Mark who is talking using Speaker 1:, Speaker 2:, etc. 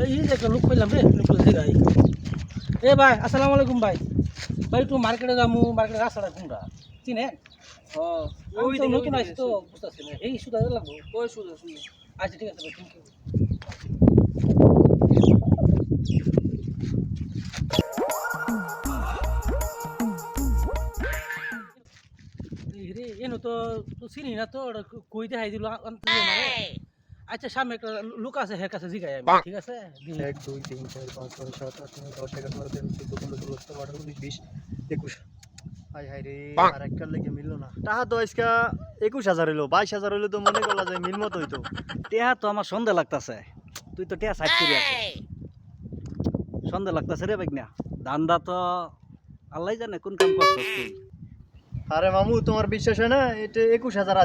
Speaker 1: এই যে একটা লোক কইলাম রে লোকগুলো জিগাই এ ভাই আসসালামু আলাইকুম ভাই ভাই একটু মার্কেটে যাবো মার্কেটের রাস্তাটা কোনটা চিনে
Speaker 2: ও
Speaker 1: ওই
Speaker 2: ওই
Speaker 1: তো
Speaker 2: দিকে
Speaker 1: নতুন আসছি তো বুঝতেছি না এই সুদা লাগবো
Speaker 2: ওই শুধু শুধু
Speaker 1: আচ্ছা ঠিক আছে ভাই থ্যাংক ইউ রে এনো তো তো চিনি না তো ওটা কই দেখাই দিল আচ্ছা সামনে একটা লোক আছে হের কাছে জিগাই আমি ঠিক আছে দিন।
Speaker 3: 1 2 3 4 5 6 7 8 9 10 11 12 13 14 15 16 17 18 19 20 21 হাই হাই রে আর একটা লেগে মিললো না টাকা তো আজকা 21000 হইলো 22000 হইলো তো মনে করলা যায় মিল মতো হইতো
Speaker 4: টেহা তো আমার সন্দেহ লাগতাছে তুই তো টেহা সাইড করে আছিস সন্দেহ লাগতাছে রে বাইক না ধান্দা তো আল্লাহ জানে কোন কাম করছিস তুই
Speaker 3: আরে মামু তোমার বিশ্বাস হয় না এটা 21000